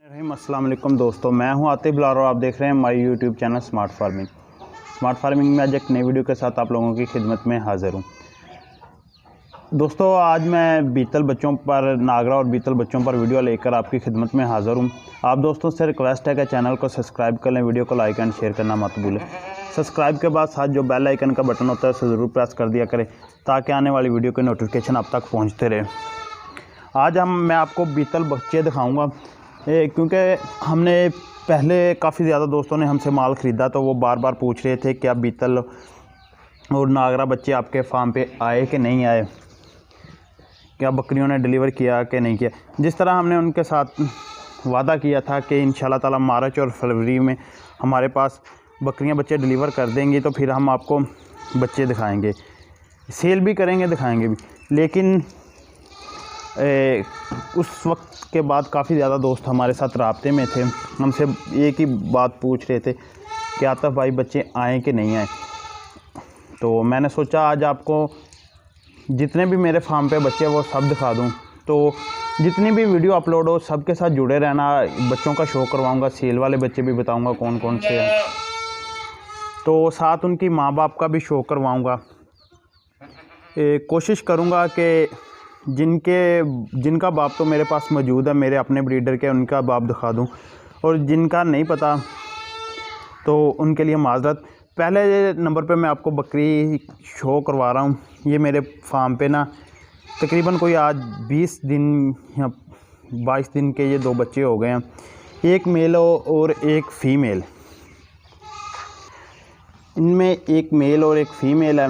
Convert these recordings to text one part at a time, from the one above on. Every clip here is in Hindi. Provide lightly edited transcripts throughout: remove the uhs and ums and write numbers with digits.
अस्सलाम वालेकुम दोस्तों, मैं हूं आतिफ बिलाल और आप देख रहे हैं हमारी यूट्यूब चैनल स्मार्ट फार्मिंग में आज एक नई वीडियो के साथ आप लोगों की खिदमत में हाज़िर हूं। दोस्तों, आज मैं बीतल बच्चों पर नागरा और बीतल बच्चों पर वीडियो लेकर आपकी खिदमत में हाज़िर हूं। आप दोस्तों से रिक्वेस्ट है कि चैनल को सब्सक्राइब कर लें, वीडियो को लाइक एंड शेयर करना मत भूलें। सब्सक्राइब के बाद साथ जो बेल आइकन का बटन होता है उसे ज़रूर प्रेस कर दिया करें ताकि आने वाली वीडियो के नोटिफिकेशन आप तक पहुँचते रहे। आज मैं आपको बीतल बच्चे दिखाऊँगा क्योंकि हमने पहले काफ़ी ज़्यादा दोस्तों ने हमसे माल ख़रीदा तो वो बार बार पूछ रहे थे क्या बीतल और नागरा बच्चे आपके फार्म पे आए कि नहीं आए, क्या बकरियों ने डिलीवर किया कि नहीं किया। जिस तरह हमने उनके साथ वादा किया था कि इंशाल्लाह ताला मार्च और फरवरी में हमारे पास बकरियां बच्चे डिलीवर कर देंगी तो फिर हम आपको बच्चे दिखाएंगे, सेल भी करेंगे, दिखाएंगे भी। लेकिन उस वक्त के बाद काफ़ी ज़्यादा दोस्त हमारे साथ राब्ते में थे, हमसे एक ही बात पूछ रहे थे कि आतिफ भाई बच्चे आए कि नहीं आए। तो मैंने सोचा आज आपको जितने भी मेरे फार्म पे बच्चे वो सब दिखा दूं। तो जितनी भी वीडियो अपलोड हो सबके साथ जुड़े रहना, बच्चों का शो करवाऊंगा, सेल वाले बच्चे भी बताऊंगा कौन कौन से हैं, तो साथ उनकी माँ बाप का भी शो करवाऊंगा। कोशिश करूंगा कि जिनका बाप तो मेरे पास मौजूद है, मेरे अपने ब्रीडर के, उनका बाप दिखा दूं, और जिनका नहीं पता तो उनके लिए माजरत। पहले नंबर पे मैं आपको बकरी शो करवा रहा हूं। ये मेरे फार्म पे ना तकरीबन कोई आज 20 दिन या 22 दिन के ये दो बच्चे हो गए हैं, एक मेल और एक फ़ीमेल। इनमें एक मेल और एक फ़ीमेल है।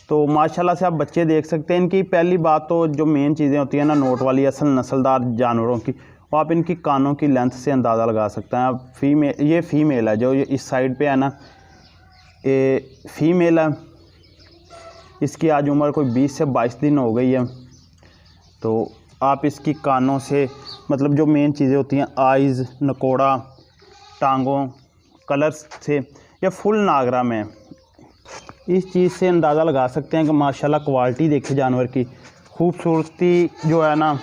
तो माशाल्लाह से आप बच्चे देख सकते हैं। इनकी पहली बात तो जो मेन चीज़ें होती हैं ना नोट वाली असल नस्लदार जानवरों की, वो आप इनकी कानों की लेंथ से अंदाज़ा लगा सकते हैं। आप ये फ़ीमेल है जो ये इस साइड पे है ना, ये फ़ीमेल है। इसकी आज उम्र कोई 20 से 22 दिन हो गई है। तो आप इसकी कानों से मतलब जो मेन चीज़ें होती हैं आइज़, नकोड़ा, टांगों, कलर्स से या फुल नागरा में इस चीज़ से अंदाज़ा लगा सकते हैं कि माशाल्लाह क्वालिटी देखे जानवर की, खूबसूरती जो है ना।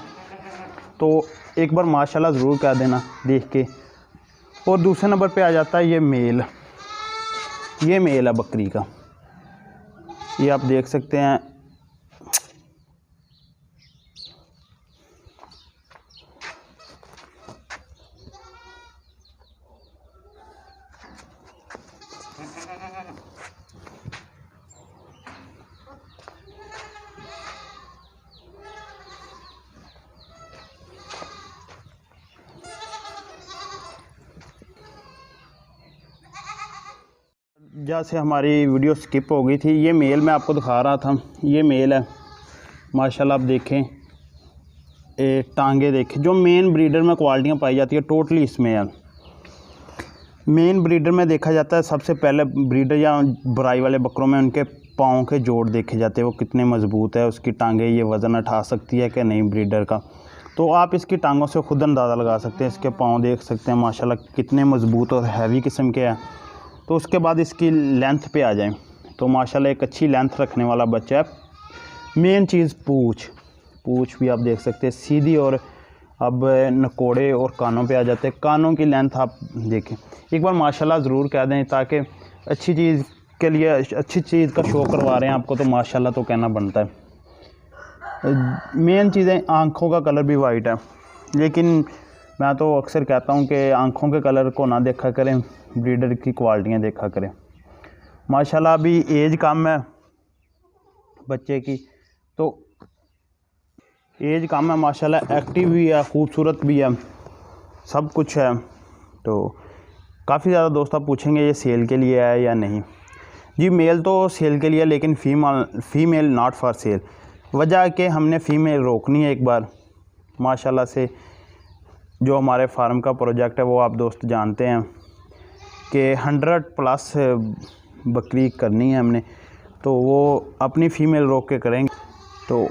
तो एक बार माशाल्लाह ज़रूर कह देना देख के। और दूसरे नंबर पे आ जाता है ये मेल है बकरी का, ये आप देख सकते हैं। जैसे हमारी वीडियो स्किप हो गई थी, ये मेल मैं आपको दिखा रहा था, ये मेल है। माशाल्लाह आप देखें, टांगे देखें। जो मेन ब्रीडर में क्वालिटियाँ पाई जाती है टोटली इसमें है। मेन ब्रीडर में देखा जाता है सबसे पहले ब्रीडर या बराई वाले बकरों में उनके पाँव के जोड़ देखे जाते हैं, वो कितने मज़बूत है, उसकी टांगे ये वज़न उठा सकती है कि नहीं ब्रीडर का। तो आप इसकी टांगों से ख़ुद अंदाज़ा लगा सकते हैं। इसके पाँव देख सकते हैं माशाल्लाह कितने मज़बूत और हैवी किस्म के हैं। तो उसके बाद इसकी लेंथ पे आ जाएं तो माशाल्लाह एक अच्छी लेंथ रखने वाला बच्चा है। मेन चीज़ पूँछ भी आप देख सकते हैं सीधी। और अब नकोड़े और कानों पे आ जाते हैं। कानों की लेंथ आप देखें, एक बार माशाल्लाह ज़रूर कह दें ताकि अच्छी चीज़ के लिए अच्छी चीज़ का शो करवा रहे हैं आपको तो माशाल्लाह तो कहना बनता है। मेन चीज़ें आँखों का कलर भी वाइट है, लेकिन मैं तो अक्सर कहता हूँ कि आँखों के कलर को ना देखा करें, ब्रीडर की क्वालिटियाँ देखा करें। माशाल्लाह अभी एज कम है बच्चे की, तो एज कम है माशाल्लाह, एक्टिव भी है, खूबसूरत भी है, सब कुछ है। तो काफ़ी ज़्यादा दोस्त आप पूछेंगे ये सेल के लिए है या नहीं। जी मेल तो सेल के लिए, लेकिन फ़ीमेल नॉट फॉर सेल। वजह कि हमने फ़ीमेल रोकनी है एक बार। माशाल्लाह से जो हमारे फार्म का प्रोजेक्ट है वो आप दोस्त जानते हैं कि 100+ बकरी करनी है हमने, तो वो अपनी फ़ीमेल रोक के करेंगे। तो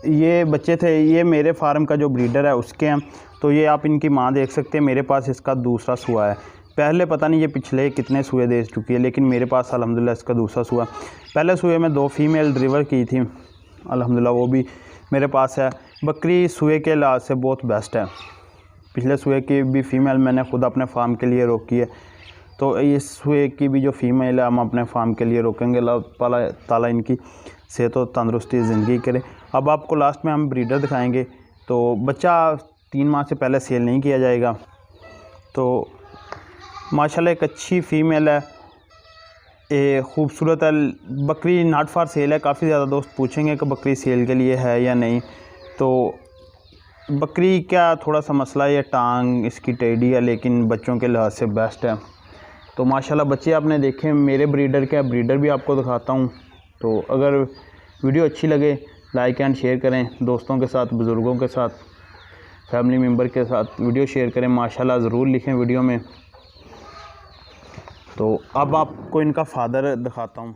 ये बच्चे थे, ये मेरे फार्म का जो ब्रीडर है उसके हैं। तो ये आप इनकी माँ देख सकते हैं, मेरे पास इसका दूसरा सुआ है। पहले पता नहीं ये पिछले कितने सुए दे चुकी है, लेकिन मेरे पास अल्हम्दुलिल्लाह इसका दूसरा सुआ। पहले सुए में 2 फ़ीमेल डिलीवर की थी, अल्हम्दुलिल्लाह वो भी मेरे पास है। बकरी सुए के लिहाज से बहुत बेस्ट है। पिछले सूए की भी फ़ीमेल मैंने खुद अपने फार्म के लिए रोकी है, तो इस सूए की भी जो फ़ीमेल है हम अपने फार्म के लिए रोकेंगे। अल्लाह ताला इनकी सेहत और तंदुरुस्ती ज़िंदगी करे। अब आपको लास्ट में हम ब्रीडर दिखाएंगे। तो बच्चा 3 माह से पहले सेल नहीं किया जाएगा। तो माशाल्लाह एक अच्छी फ़ीमेल है, ये खूबसूरत है। बकरी नॉट फॉर सेल है। काफ़ी ज़्यादा दोस्त पूछेंगे कि बकरी सेल के लिए है या नहीं। तो बकरी क्या थोड़ा सा मसला है, ये टांग इसकी टेढ़ी है, लेकिन बच्चों के लिहाज से बेस्ट है। तो माशाल्लाह बच्चे आपने देखे मेरे ब्रीडर के, ब्रीडर भी आपको दिखाता हूँ। तो अगर वीडियो अच्छी लगे लाइक एंड शेयर करें, दोस्तों के साथ, बुज़ुर्गों के साथ, फैमिली मेम्बर के साथ वीडियो शेयर करें। माशाल्लाह ज़रूर लिखें वीडियो में। तो अब आपको इनका फ़ादर दिखाता हूँ।